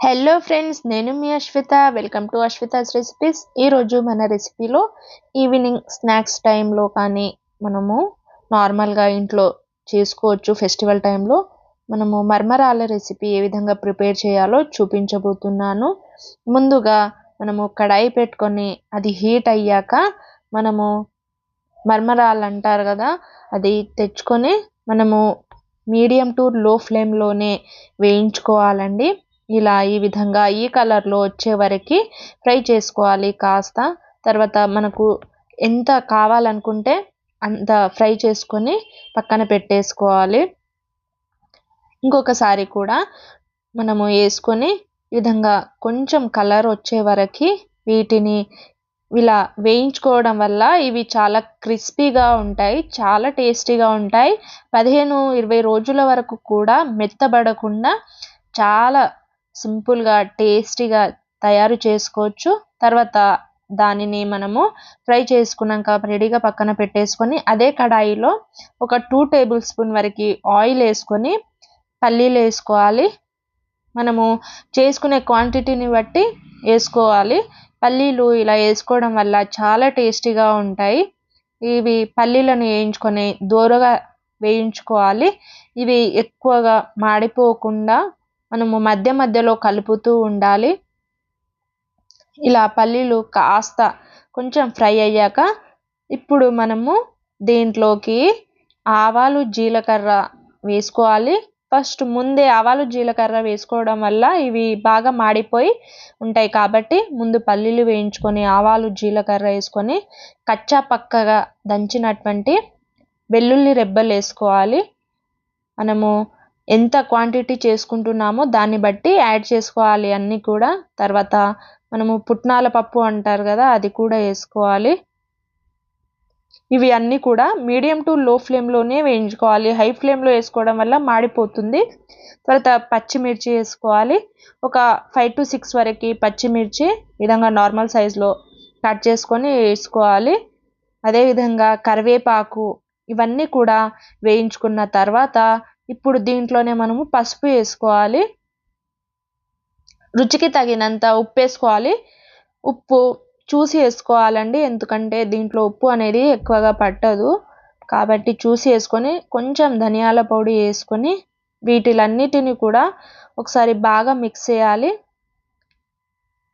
Hello friends, నేను మీ Ashwitha. Welcome to Ashwitha's recipes. ఈరోజు మన రెసిపీలో ఈవినింగ్ స్నాక్స్ టైంలో కానీ మనము నార్మల్గా ఇంట్లో చేసుకోవచ్చు. ఫెస్టివల్ టైంలో మనము మర్మరాల రెసిపీ ఏ విధంగా ప్రిపేర్ చేయాలో చూపించబోతున్నాను. ముందుగా మనము కడాయి పెట్టుకొని అది హీట్ అయ్యాక మనము మర్మరాలు అంటారు కదా, అది తెచ్చుకొని మనము మీడియం టు లో ఫ్లేమ్లోనే వేయించుకోవాలండి. ఇలా ఈ విధంగా ఈ కలర్లో వచ్చే వరకు ఫ్రై చేసుకోవాలి కాస్త. తర్వాత మనకు ఎంత కావాలనుకుంటే అంత ఫ్రై చేసుకొని పక్కన పెట్టేసుకోవాలి. ఇంకొకసారి కూడా మనము వేసుకొని ఈ విధంగా కొంచెం కలర్ వచ్చే వరకు వీటిని ఇలా వేయించుకోవడం వల్ల ఇవి చాలా క్రిస్పీగా ఉంటాయి, చాలా టేస్టీగా ఉంటాయి. 15-20 రోజుల వరకు కూడా మెత్తబడకుండా చాలా సింపుల్గా టేస్టీగా తయారు చేసుకోవచ్చు. తర్వాత దానిని మనము ఫ్రై చేసుకున్నాక రెడీగా పక్కన పెట్టేసుకొని అదే కడాయిలో ఒక 2 టేబుల్ స్పూన్ వరకు ఆయిల్ వేసుకొని పల్లీలు వేసుకోవాలి. మనము చేసుకునే క్వాంటిటీని బట్టి వేసుకోవాలి. పల్లీలు ఇలా వేసుకోవడం వల్ల చాలా టేస్టీగా ఉంటాయి. ఇవి పల్లీలను వేయించుకొని దోరగా వేయించుకోవాలి. ఇవి ఎక్కువగా మాడిపోకుండా మనము మధ్య మధ్యలో కలుపుతూ ఉండాలి. ఇలా పల్లీలు కాస్త కొంచెం ఫ్రై అయ్యాక ఇప్పుడు మనము దీంట్లోకి ఆవాలు జీలకర్ర వేసుకోవాలి. ఫస్ట్ ముందే ఆవాలు జీలకర్ర వేసుకోవడం వల్ల ఇవి బాగా మాడిపోయి ఉంటాయి కాబట్టి ముందు పల్లీలు వేయించుకొని ఆవాలు జీలకర్ర వేసుకొని కచ్చా పక్కగా దంచినటువంటి వెల్లుల్లి రెబ్బలు వేసుకోవాలి. మనము ఎంత క్వాంటిటీ చేసుకుంటున్నామో దాన్ని బట్టి యాడ్ చేసుకోవాలి అన్నీ కూడా. తర్వాత మనము పుట్నాల పప్పు అంటారు కదా, అది కూడా వేసుకోవాలి. ఇవి అన్నీ కూడా మీడియం టు లో ఫ్లేమ్లోనే వేయించుకోవాలి. హై ఫ్లేమ్లో వేసుకోవడం వల్ల మాడిపోతుంది. తర్వాత పచ్చిమిర్చి వేసుకోవాలి. ఒక 5 to 6 వరకు పచ్చిమిర్చి విధంగా నార్మల్ సైజులో కట్ చేసుకొని వేసుకోవాలి. అదేవిధంగా కరివేపాకు ఇవన్నీ కూడా వేయించుకున్న తర్వాత ఇప్పుడు దీంట్లోనే మనము పసుపు వేసుకోవాలి. రుచికి తగినంత ఉప్పు వేసుకోవాలి. ఉప్పు చూసి వేసుకోవాలండి, ఎందుకంటే దీంట్లో ఉప్పు అనేది ఎక్కువగా పట్టదు కాబట్టి చూసి వేసుకొని కొంచెం ధనియాల పొడి వేసుకొని వీటిలన్నిటిని కూడా ఒకసారి బాగా మిక్స్ చేయాలి.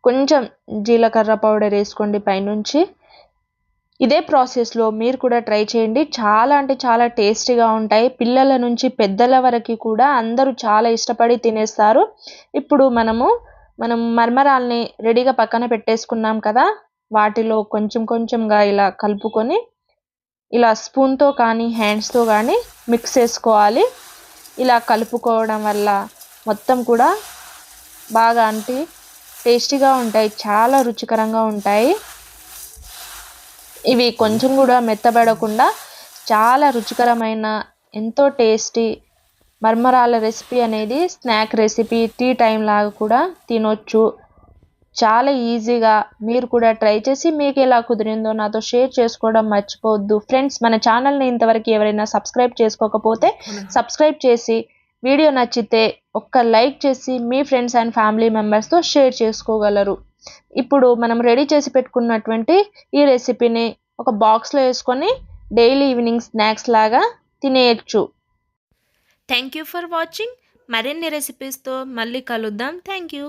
కొంచెం జీలకర్ర పౌడర్ వేసుకోండి పైనుంచి. ఇదే ప్రాసెస్లో మీరు కూడా ట్రై చేయండి. చాలా అంటే చాలా టేస్టీగా ఉంటాయి. పిల్లల నుంచి పెద్దల వరకు కూడా అందరూ చాలా ఇష్టపడి తినేస్తారు. ఇప్పుడు మనము మర్మరాల్ని రెడీగా పక్కన పెట్టేసుకున్నాం కదా, వాటిలో కొంచెం కొంచెంగా ఇలా కలుపుకొని ఇలా స్పూన్తో కానీ హ్యాండ్స్తో కానీ మిక్స్ చేసుకోవాలి. ఇలా కలుపుకోవడం వల్ల మొత్తం కూడా బాగా టేస్టీగా ఉంటాయి, చాలా రుచికరంగా ఉంటాయి. ఇవి కొంచెం కూడా మెత్తబడకుండా చాలా రుచికరమైన ఎంతో టేస్టీ మర్మరాల రెసిపీ అనేది స్నాక్ రెసిపీ, టీ టైం లాగా కూడా తినొచ్చు. చాలా ఈజీగా మీరు కూడా ట్రై చేసి మీకు ఎలా కుదిరిందో నాతో షేర్ చేసుకోవడం మర్చిపోవద్దు. ఫ్రెండ్స్, మన ఛానల్ని ఇంతవరకు ఎవరైనా సబ్స్క్రైబ్ చేసుకోకపోతే సబ్స్క్రైబ్ చేసి వీడియో నచ్చితే ఒక్క లైక్ చేసి మీ ఫ్రెండ్స్ అండ్ ఫ్యామిలీ మెంబర్స్తో షేర్ చేసుకోగలరు. ఇప్పుడు మనం రెడీ చేసి పెట్టుకున్నటువంటి ఈ రెసిపీని ఒక బాక్స్లో వేసుకొని డైలీ ఈవినింగ్ స్నాక్స్ లాగా తినేయచ్చు. Thank you for watching. మరిన్ని రెసిపీస్తో మళ్ళీ కలుద్దాం. Thank you.